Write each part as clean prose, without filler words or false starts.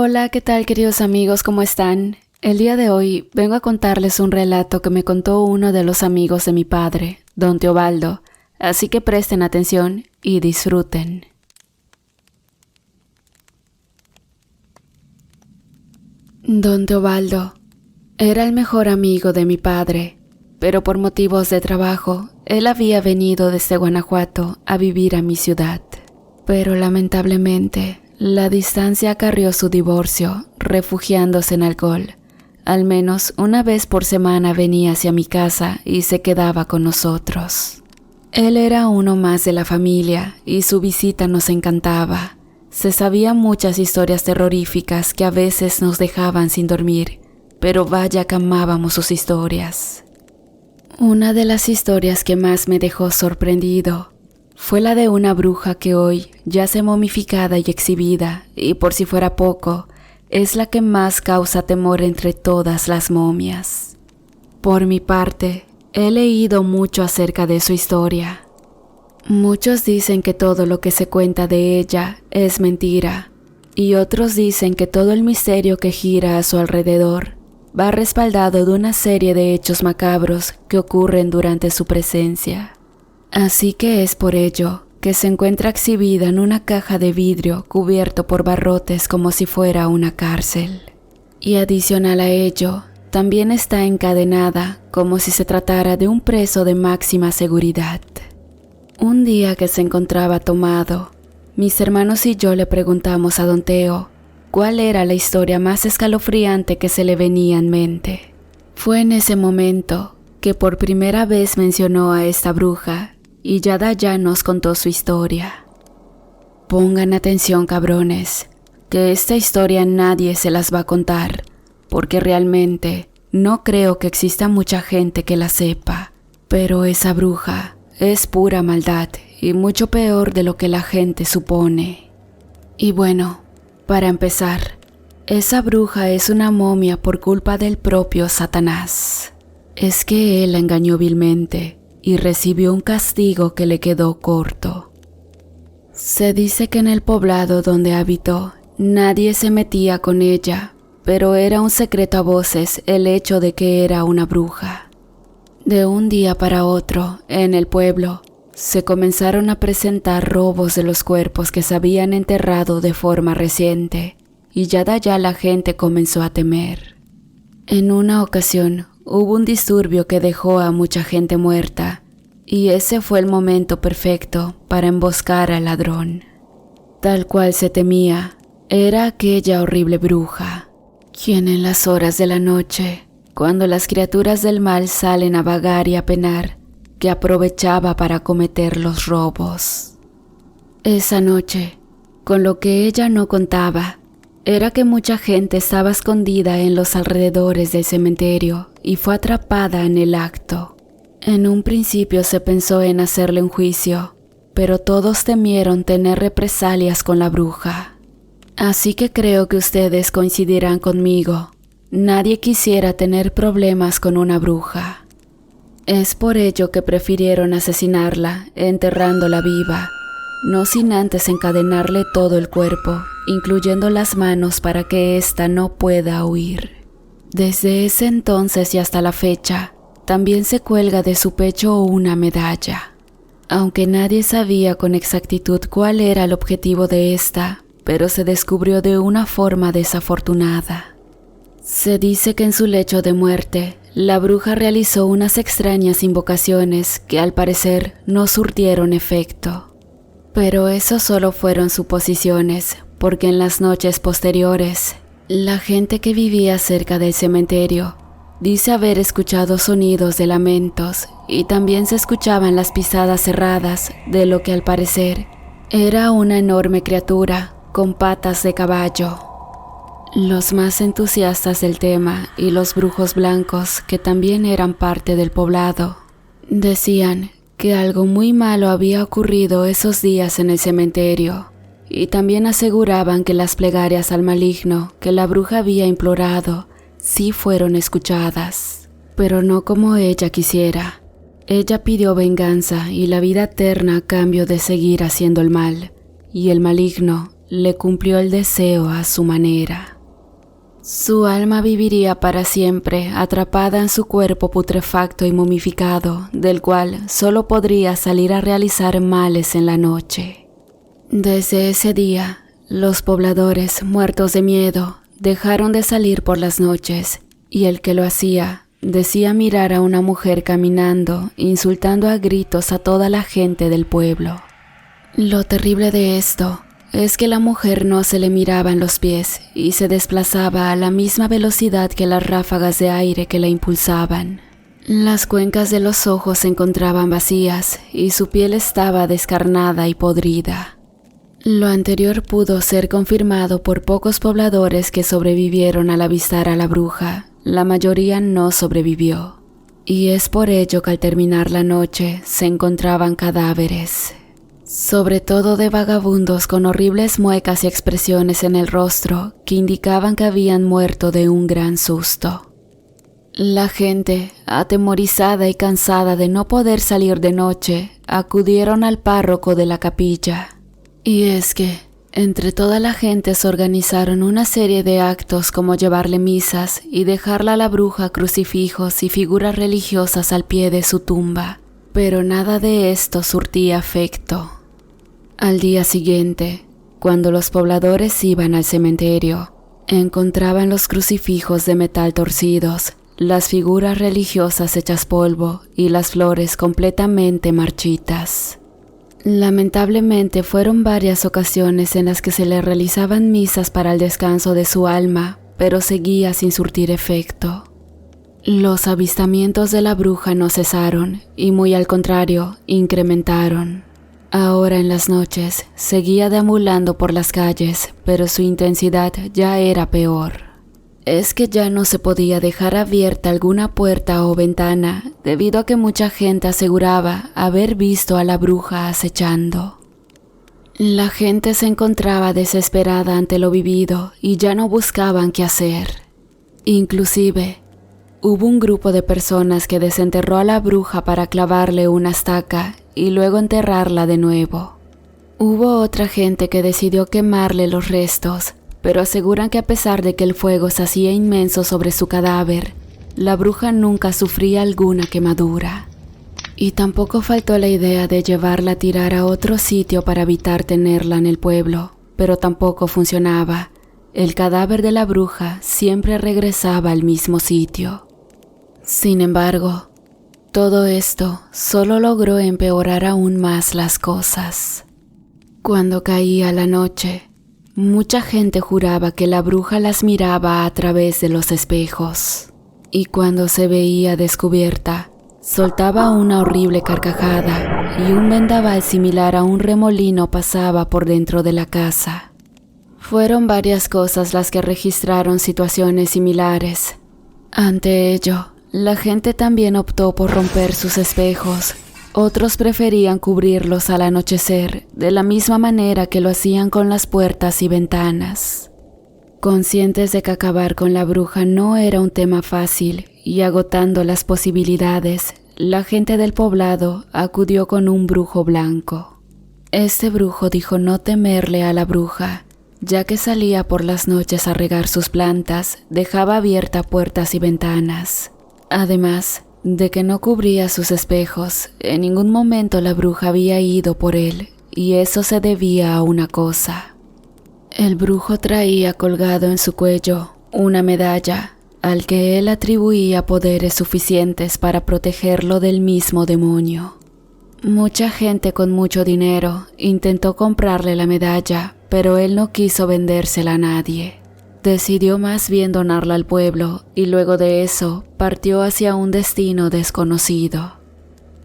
Hola, ¿qué tal queridos amigos? ¿Cómo están? El día de hoy vengo a contarles un relato que me contó uno de los amigos de mi padre, don Teobaldo, así que presten atención y disfruten. Don Teobaldo era el mejor amigo de mi padre, pero por motivos de trabajo, él había venido desde Guanajuato a vivir a mi ciudad. Pero lamentablemente, la distancia acarrió su divorcio, refugiándose en alcohol. Al menos una vez por semana venía hacia mi casa y se quedaba con nosotros. Él era uno más de la familia y su visita nos encantaba. Se sabían muchas historias terroríficas que a veces nos dejaban sin dormir, pero vaya que amábamos sus historias. Una de las historias que más me dejó sorprendido fue la de una bruja que hoy yace momificada y exhibida, y por si fuera poco, es la que más causa temor entre todas las momias. Por mi parte, he leído mucho acerca de su historia. Muchos dicen que todo lo que se cuenta de ella es mentira, y otros dicen que todo el misterio que gira a su alrededor va respaldado de una serie de hechos macabros que ocurren durante su presencia. Así que es por ello que se encuentra exhibida en una caja de vidrio cubierto por barrotes como si fuera una cárcel. Y adicional a ello, también está encadenada como si se tratara de un preso de máxima seguridad. Un día que se encontraba tomado, mis hermanos y yo le preguntamos a don Teo cuál era la historia más escalofriante que se le venía en mente. Fue en ese momento que por primera vez mencionó a esta bruja y ya nos contó su historia. Pongan atención, cabrones, que esta historia nadie se las va a contar, porque realmente no creo que exista mucha gente que la sepa, pero esa bruja es pura maldad y mucho peor de lo que la gente supone. Y bueno, para empezar, esa bruja es una momia por culpa del propio Satanás. Es que él la engañó vilmente y recibió un castigo que le quedó corto. Se dice que en el poblado donde habitó nadie se metía con ella, pero era un secreto a voces el hecho de que era una bruja. De un día para otro, en el pueblo, se comenzaron a presentar robos de los cuerpos que se habían enterrado de forma reciente, y ya la gente comenzó a temer. En una ocasión, hubo un disturbio que dejó a mucha gente muerta, y ese fue el momento perfecto para emboscar al ladrón. Tal cual se temía, era aquella horrible bruja, quien en las horas de la noche, cuando las criaturas del mal salen a vagar y a penar, que aprovechaba para cometer los robos. Esa noche, con lo que ella no contaba, era que mucha gente estaba escondida en los alrededores del cementerio y fue atrapada en el acto. En un principio se pensó en hacerle un juicio, pero todos temieron tener represalias con la bruja. Así que creo que ustedes coincidirán conmigo. Nadie quisiera tener problemas con una bruja. Es por ello que prefirieron asesinarla, enterrándola viva, no sin antes encadenarle todo el cuerpo, incluyendo las manos para que ésta no pueda huir. Desde ese entonces y hasta la fecha, también se cuelga de su pecho una medalla. Aunque nadie sabía con exactitud cuál era el objetivo de esta, pero se descubrió de una forma desafortunada. Se dice que en su lecho de muerte, la bruja realizó unas extrañas invocaciones que al parecer no surtieron efecto. Pero eso solo fueron suposiciones, porque en las noches posteriores, la gente que vivía cerca del cementerio dice haber escuchado sonidos de lamentos y también se escuchaban las pisadas cerradas de lo que al parecer era una enorme criatura con patas de caballo. Los más entusiastas del tema y los brujos blancos, que también eran parte del poblado, decían que algo muy malo había ocurrido esos días en el cementerio, y también aseguraban que las plegarias al maligno que la bruja había implorado sí fueron escuchadas, pero no como ella quisiera. Ella pidió venganza y la vida eterna a cambio de seguir haciendo el mal, y el maligno le cumplió el deseo a su manera. Su alma viviría para siempre atrapada en su cuerpo putrefacto y momificado, del cual solo podría salir a realizar males en la noche. Desde ese día, los pobladores, muertos de miedo, dejaron de salir por las noches, y el que lo hacía decía mirar a una mujer caminando, insultando a gritos a toda la gente del pueblo. Lo terrible de esto es que la mujer no se le miraba en los pies y se desplazaba a la misma velocidad que las ráfagas de aire que la impulsaban. Las cuencas de los ojos se encontraban vacías y su piel estaba descarnada y podrida. Lo anterior pudo ser confirmado por pocos pobladores que sobrevivieron al avistar a la bruja. La mayoría no sobrevivió, y es por ello que al terminar la noche se encontraban cadáveres, sobre todo de vagabundos con horribles muecas y expresiones en el rostro que indicaban que habían muerto de un gran susto. La gente, atemorizada y cansada de no poder salir de noche, acudieron al párroco de la capilla. Y es que, entre toda la gente se organizaron una serie de actos como llevarle misas y dejarle a la bruja crucifijos y figuras religiosas al pie de su tumba, pero nada de esto surtía efecto. Al día siguiente, cuando los pobladores iban al cementerio, encontraban los crucifijos de metal torcidos, las figuras religiosas hechas polvo y las flores completamente marchitas. Lamentablemente fueron varias ocasiones en las que se le realizaban misas para el descanso de su alma, pero seguía sin surtir efecto. Los avistamientos de la bruja no cesaron y muy al contrario, incrementaron. Ahora en las noches seguía deambulando por las calles, pero su intensidad ya era peor. Es que ya no se podía dejar abierta alguna puerta o ventana, debido a que mucha gente aseguraba haber visto a la bruja acechando. La gente se encontraba desesperada ante lo vivido y ya no buscaban qué hacer. Inclusive, hubo un grupo de personas que desenterró a la bruja para clavarle una estaca y luego enterrarla de nuevo. Hubo otra gente que decidió quemarle los restos, pero aseguran que a pesar de que el fuego se hacía inmenso sobre su cadáver, la bruja nunca sufría alguna quemadura. Y tampoco faltó la idea de llevarla a tirar a otro sitio para evitar tenerla en el pueblo, pero tampoco funcionaba. El cadáver de la bruja siempre regresaba al mismo sitio. Sin embargo, todo esto solo logró empeorar aún más las cosas. Cuando caía la noche, mucha gente juraba que la bruja las miraba a través de los espejos, y cuando se veía descubierta, soltaba una horrible carcajada y un vendaval similar a un remolino pasaba por dentro de la casa. Fueron varias cosas las que registraron situaciones similares. Ante ello, la gente también optó por romper sus espejos. Otros preferían cubrirlos al anochecer, de la misma manera que lo hacían con las puertas y ventanas. Conscientes de que acabar con la bruja no era un tema fácil y agotando las posibilidades, la gente del poblado acudió con un brujo blanco. Este brujo dijo no temerle a la bruja, ya que salía por las noches a regar sus plantas, dejaba abiertas puertas y ventanas. Además de que no cubría sus espejos, en ningún momento la bruja había ido por él, y eso se debía a una cosa. El brujo traía colgado en su cuello una medalla, al que él atribuía poderes suficientes para protegerlo del mismo demonio. Mucha gente con mucho dinero intentó comprarle la medalla, pero él no quiso vendérsela a nadie. Decidió más bien donarla al pueblo y luego de eso partió hacia un destino desconocido.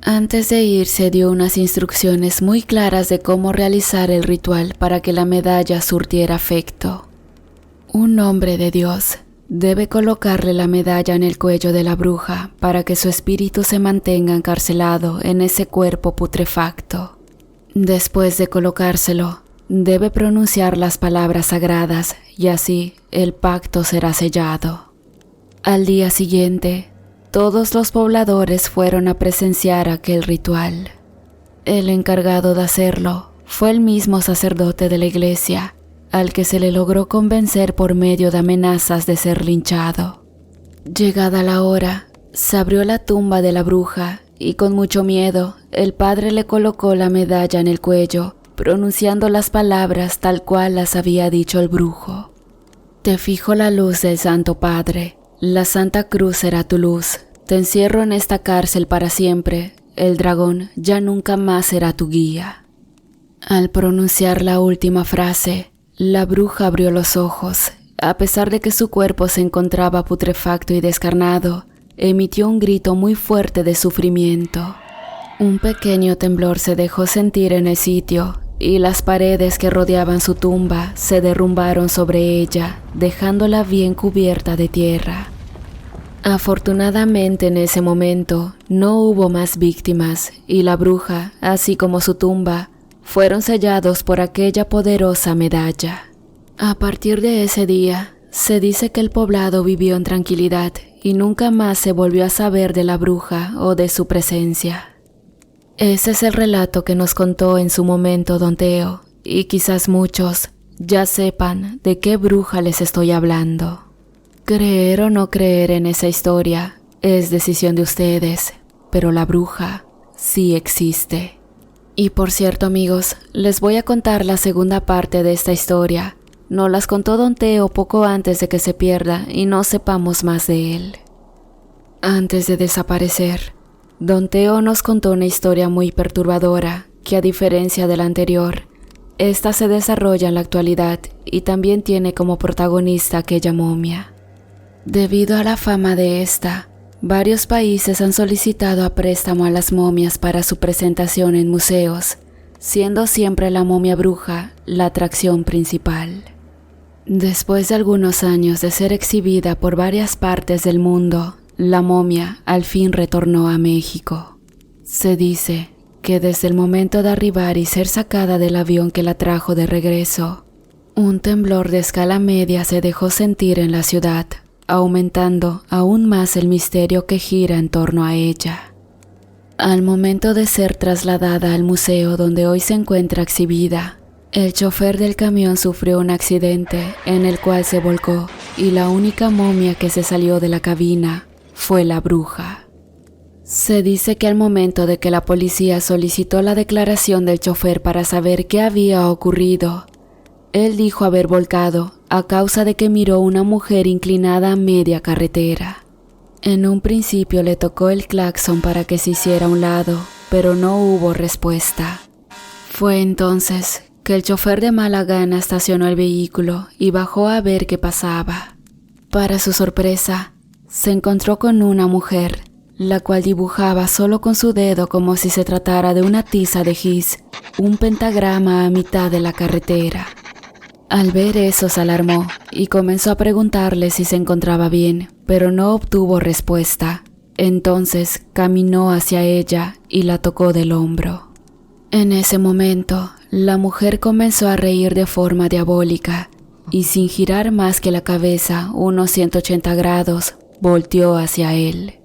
Antes de irse dio unas instrucciones muy claras de cómo realizar el ritual para que la medalla surtiera efecto. Un hombre de Dios debe colocarle la medalla en el cuello de la bruja para que su espíritu se mantenga encarcelado en ese cuerpo putrefacto. Después de colocárselo, debe pronunciar las palabras sagradas y así el pacto será sellado. Al día siguiente, todos los pobladores fueron a presenciar aquel ritual. El encargado de hacerlo fue el mismo sacerdote de la iglesia, al que se le logró convencer por medio de amenazas de ser linchado. Llegada la hora, se abrió la tumba de la bruja y con mucho miedo el padre le colocó la medalla en el cuello, pronunciando las palabras tal cual las había dicho el brujo. Te fijo la luz del Santo Padre, la Santa Cruz será tu luz, te encierro en esta cárcel para siempre, el dragón ya nunca más será tu guía. Al pronunciar la última frase, la bruja abrió los ojos. A pesar de que su cuerpo se encontraba putrefacto y descarnado, emitió un grito muy fuerte de sufrimiento. Un pequeño temblor se dejó sentir en el sitio y las paredes que rodeaban su tumba se derrumbaron sobre ella, dejándola bien cubierta de tierra. Afortunadamente en ese momento no hubo más víctimas y la bruja, así como su tumba, fueron sellados por aquella poderosa medalla. A partir de ese día, se dice que el poblado vivió en tranquilidad y nunca más se volvió a saber de la bruja o de su presencia. Ese es el relato que nos contó en su momento Don Teo, y quizás muchos ya sepan de qué bruja les estoy hablando. Creer o no creer en esa historia es decisión de ustedes, pero la bruja sí existe. Y por cierto, amigos, les voy a contar la segunda parte de esta historia. Nos las contó Don Teo poco antes de que se pierda y no sepamos más de él. Antes de desaparecer, Don Teo nos contó una historia muy perturbadora que, a diferencia de la anterior, esta se desarrolla en la actualidad y también tiene como protagonista aquella momia. Debido a la fama de esta, varios países han solicitado a préstamo a las momias para su presentación en museos, siendo siempre la momia bruja la atracción principal. Después de algunos años de ser exhibida por varias partes del mundo, la momia al fin retornó a México. Se dice que desde el momento de arribar y ser sacada del avión que la trajo de regreso, un temblor de escala media se dejó sentir en la ciudad, aumentando aún más el misterio que gira en torno a ella. Al momento de ser trasladada al museo donde hoy se encuentra exhibida, el chofer del camión sufrió un accidente en el cual se volcó y la única momia que se salió de la cabina fue la bruja. Se dice que al momento de que la policía solicitó la declaración del chofer para saber qué había ocurrido, él dijo haber volcado a causa de que miró una mujer inclinada a media carretera. En un principio le tocó el claxon para que se hiciera a un lado, pero no hubo respuesta. Fue entonces que el chofer de mala gana estacionó el vehículo y bajó a ver qué pasaba. Para su sorpresa, se encontró con una mujer, la cual dibujaba solo con su dedo, como si se tratara de una tiza de gis, un pentagrama a mitad de la carretera. Al ver eso se alarmó y comenzó a preguntarle si se encontraba bien, pero no obtuvo respuesta. Entonces caminó hacia ella y la tocó del hombro. En ese momento, la mujer comenzó a reír de forma diabólica y, sin girar más que la cabeza unos 180 grados, volteó hacia él.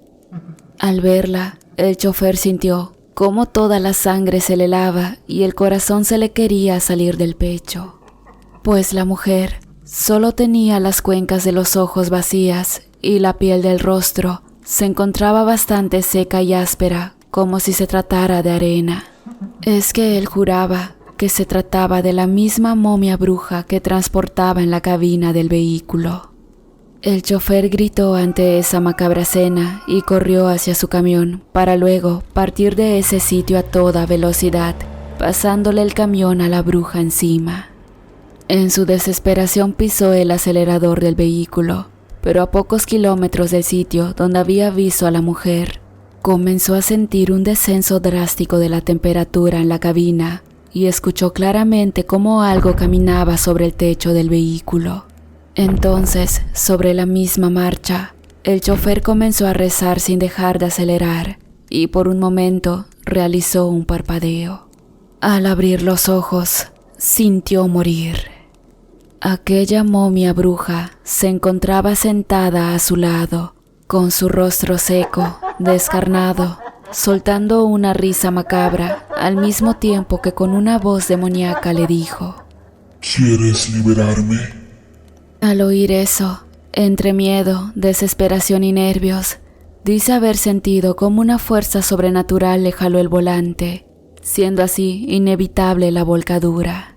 Al verla, el chofer sintió cómo toda la sangre se le helaba y el corazón se le quería salir del pecho, pues la mujer solo tenía las cuencas de los ojos vacías y la piel del rostro se encontraba bastante seca y áspera, como si se tratara de arena. Es que él juraba que se trataba de la misma momia bruja que transportaba en la cabina del vehículo. El chofer gritó ante esa macabra escena y corrió hacia su camión para luego partir de ese sitio a toda velocidad, pasándole el camión a la bruja encima. En su desesperación pisó el acelerador del vehículo, pero a pocos kilómetros del sitio donde había visto a la mujer, comenzó a sentir un descenso drástico de la temperatura en la cabina y escuchó claramente cómo algo caminaba sobre el techo del vehículo. Entonces, sobre la misma marcha, el chofer comenzó a rezar sin dejar de acelerar y por un momento realizó un parpadeo. Al abrir los ojos, sintió morir. Aquella momia bruja se encontraba sentada a su lado, con su rostro seco, descarnado, soltando una risa macabra, al mismo tiempo que con una voz demoníaca le dijo: ¿Quieres liberarme? Al oír eso, entre miedo, desesperación y nervios, dice haber sentido como una fuerza sobrenatural le jaló el volante, siendo así inevitable la volcadura.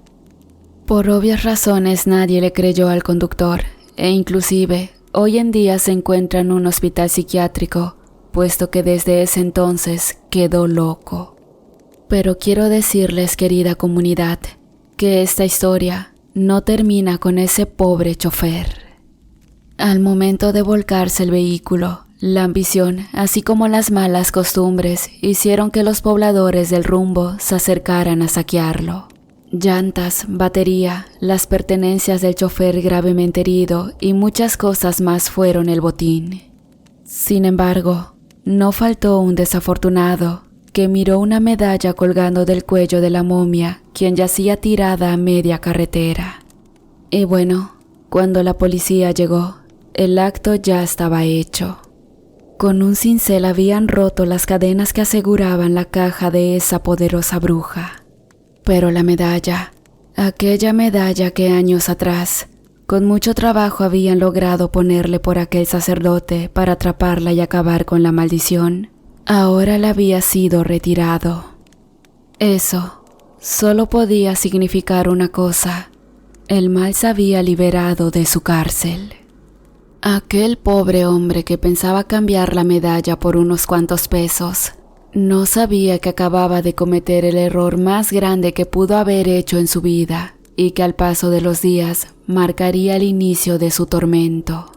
Por obvias razones nadie le creyó al conductor, e inclusive hoy en día se encuentra en un hospital psiquiátrico, puesto que desde ese entonces quedó loco. Pero quiero decirles, querida comunidad, que esta historia no termina con ese pobre chofer. Al momento de volcarse el vehículo, la ambición, así como las malas costumbres, hicieron que los pobladores del rumbo se acercaran a saquearlo. Llantas, batería, las pertenencias del chofer gravemente herido y muchas cosas más fueron el botín. Sin embargo, no faltó un desafortunado que miró una medalla colgando del cuello de la momia, quien yacía tirada a media carretera. Y bueno, cuando la policía llegó, el acto ya estaba hecho. Con un cincel habían roto las cadenas que aseguraban la caja de esa poderosa bruja. Pero la medalla, aquella medalla que años atrás, con mucho trabajo habían logrado ponerle por aquel sacerdote para atraparla y acabar con la maldición, ahora le había sido retirado. Eso solo podía significar una cosa: el mal se había liberado de su cárcel. Aquel pobre hombre que pensaba cambiar la medalla por unos cuantos pesos, no sabía que acababa de cometer el error más grande que pudo haber hecho en su vida y que al paso de los días marcaría el inicio de su tormento.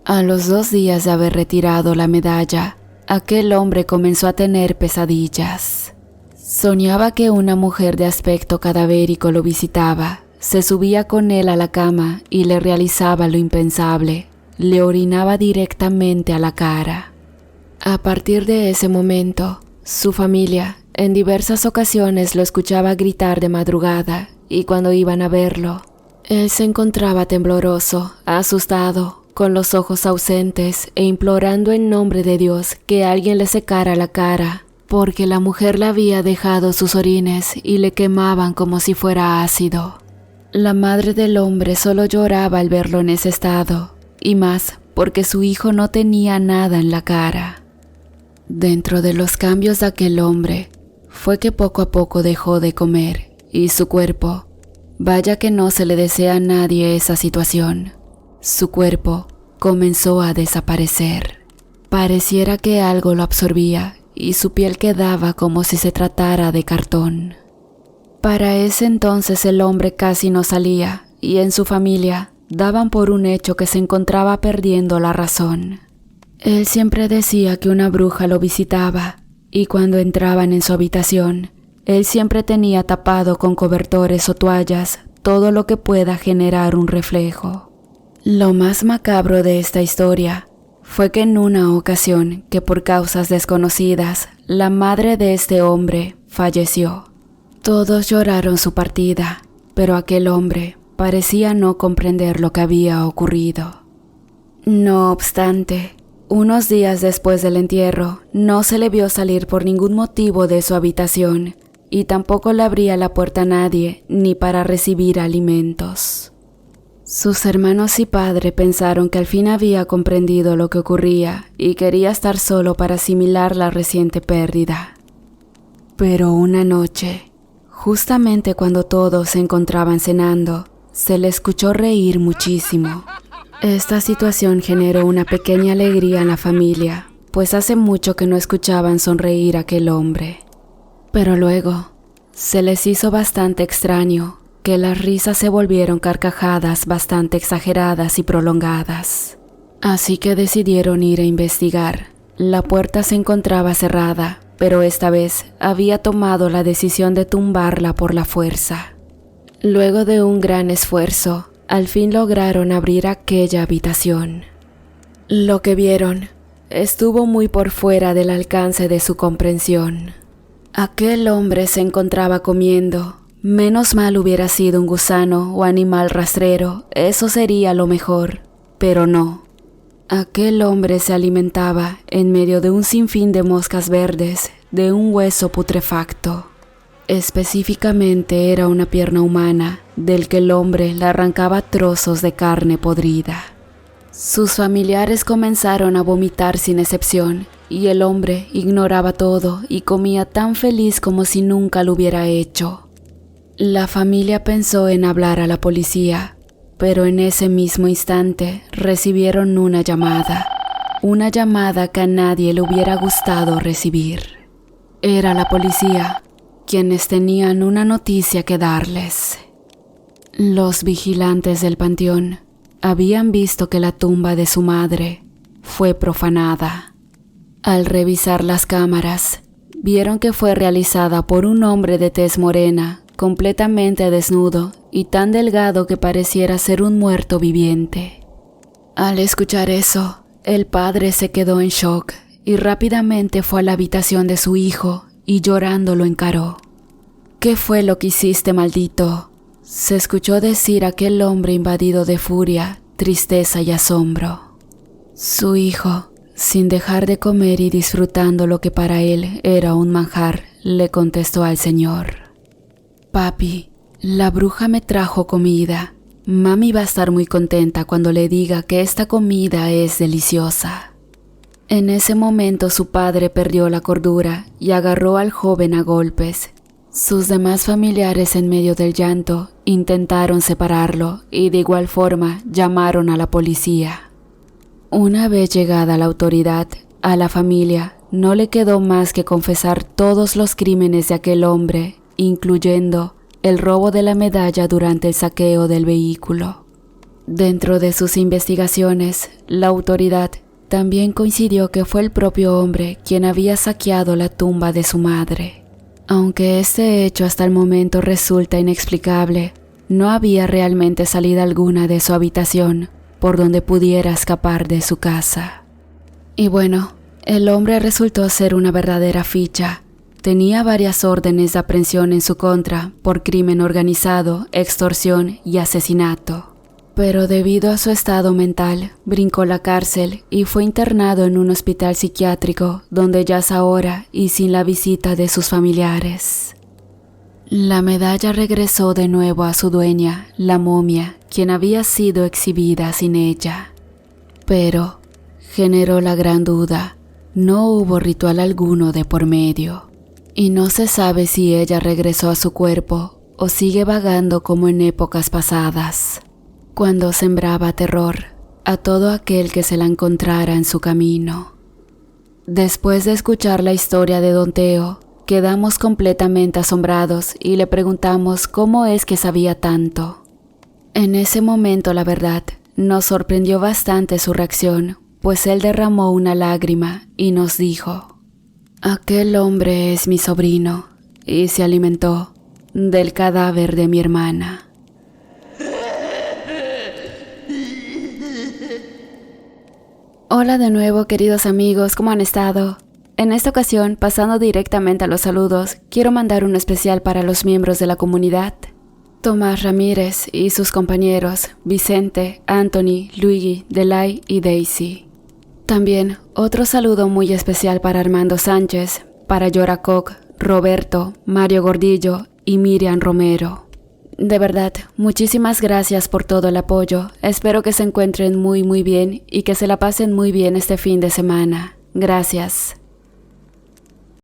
A los 2 días de haber retirado la medalla, aquel hombre comenzó a tener pesadillas. Soñaba que una mujer de aspecto cadavérico lo visitaba, se subía con él a la cama y le realizaba lo impensable, le orinaba directamente a la cara. A partir de ese momento, su familia en diversas ocasiones lo escuchaba gritar de madrugada y cuando iban a verlo, él se encontraba tembloroso, asustado, con los ojos ausentes e implorando en nombre de Dios que alguien le secara la cara, porque la mujer le había dejado sus orines y le quemaban como si fuera ácido. La madre del hombre solo lloraba al verlo en ese estado, y más porque su hijo no tenía nada en la cara. Dentro de los cambios de aquel hombre, fue que poco a poco dejó de comer, y su cuerpo, vaya que no se le desea a nadie esa situación, su cuerpo comenzó a desaparecer. Pareciera que algo lo absorbía, y su piel quedaba como si se tratara de cartón. Para ese entonces el hombre casi no salía, y en su familia daban por un hecho que se encontraba perdiendo la razón. Él siempre decía que una bruja lo visitaba, y cuando entraban en su habitación, él siempre tenía tapado con cobertores o toallas todo lo que pueda generar un reflejo. Lo más macabro de esta historia fue que en una ocasión que por causas desconocidas, la madre de este hombre falleció. Todos lloraron su partida, pero aquel hombre parecía no comprender lo que había ocurrido. No obstante, unos días después del entierro, no se le vio salir por ningún motivo de su habitación y tampoco le abría la puerta a nadie ni para recibir alimentos. Sus hermanos y padre pensaron que al fin había comprendido lo que ocurría y quería estar solo para asimilar la reciente pérdida. Pero una noche, justamente cuando todos se encontraban cenando, se le escuchó reír muchísimo. Esta situación generó una pequeña alegría en la familia, pues hace mucho que no escuchaban sonreír a aquel hombre. Pero luego, se les hizo bastante extraño que las risas se volvieron carcajadas bastante exageradas y prolongadas. Así que decidieron ir a investigar. La puerta se encontraba cerrada, pero esta vez había tomado la decisión de tumbarla por la fuerza. Luego de un gran esfuerzo, al fin lograron abrir aquella habitación. Lo que vieron estuvo muy por fuera del alcance de su comprensión. Aquel hombre se encontraba comiendo. Menos mal hubiera sido un gusano o animal rastrero, eso sería lo mejor, pero no. Aquel hombre se alimentaba en medio de un sinfín de moscas verdes, de un hueso putrefacto. Específicamente era una pierna humana, del que el hombre le arrancaba trozos de carne podrida. Sus familiares comenzaron a vomitar sin excepción, y el hombre ignoraba todo y comía tan feliz como si nunca lo hubiera hecho. La familia pensó en hablar a la policía, pero en ese mismo instante recibieron una llamada que a nadie le hubiera gustado recibir. Era la policía, quienes tenían una noticia que darles. Los vigilantes del panteón habían visto que la tumba de su madre fue profanada. Al revisar las cámaras, vieron que fue realizada por un hombre de tez morena, completamente desnudo y tan delgado que pareciera ser un muerto viviente. Al escuchar eso, el padre se quedó en shock y rápidamente fue a la habitación de su hijo y llorando lo encaró. «¿Qué fue lo que hiciste, maldito?», se escuchó decir aquel hombre invadido de furia, tristeza y asombro. Su hijo, sin dejar de comer y disfrutando lo que para él era un manjar, le contestó al señor: «Papi, la bruja me trajo comida. Mami va a estar muy contenta cuando le diga que esta comida es deliciosa». En ese momento su padre perdió la cordura y agarró al joven a golpes. Sus demás familiares, en medio del llanto, intentaron separarlo y de igual forma llamaron a la policía. Una vez llegada la autoridad, a la familia no le quedó más que confesar todos los crímenes de aquel hombre, incluyendo el robo de la medalla durante el saqueo del vehículo. Dentro de sus investigaciones, la autoridad también coincidió que fue el propio hombre quien había saqueado la tumba de su madre. Aunque este hecho hasta el momento resulta inexplicable, no había realmente salida alguna de su habitación por donde pudiera escapar de su casa. Y bueno, el hombre resultó ser una verdadera ficha. Tenía varias órdenes de aprehensión en su contra por crimen organizado, extorsión y asesinato. Pero debido a su estado mental, brincó la cárcel y fue internado en un hospital psiquiátrico donde yace ahora y sin la visita de sus familiares. La medalla regresó de nuevo a su dueña, la momia, quien había sido exhibida sin ella. Pero generó la gran duda: no hubo ritual alguno de por medio. Y no se sabe si ella regresó a su cuerpo o sigue vagando como en épocas pasadas, cuando sembraba terror a todo aquel que se la encontrara en su camino. Después de escuchar la historia de Don Teo, quedamos completamente asombrados y le preguntamos cómo es que sabía tanto. En ese momento, la verdad, nos sorprendió bastante su reacción, pues él derramó una lágrima y nos dijo: «Aquel hombre es mi sobrino y se alimentó del cadáver de mi hermana». Hola de nuevo, queridos amigos, ¿cómo han estado? En esta ocasión, pasando directamente a los saludos, quiero mandar uno especial para los miembros de la comunidad: Tomás Ramírez y sus compañeros Vicente, Anthony, Luigi, Delay y Daisy. También otro saludo muy especial para Armando Sánchez, para Yora Koch, Roberto, Mario Gordillo y Miriam Romero. De verdad, muchísimas gracias por todo el apoyo. Espero que se encuentren muy bien y que se la pasen muy bien este fin de semana. Gracias.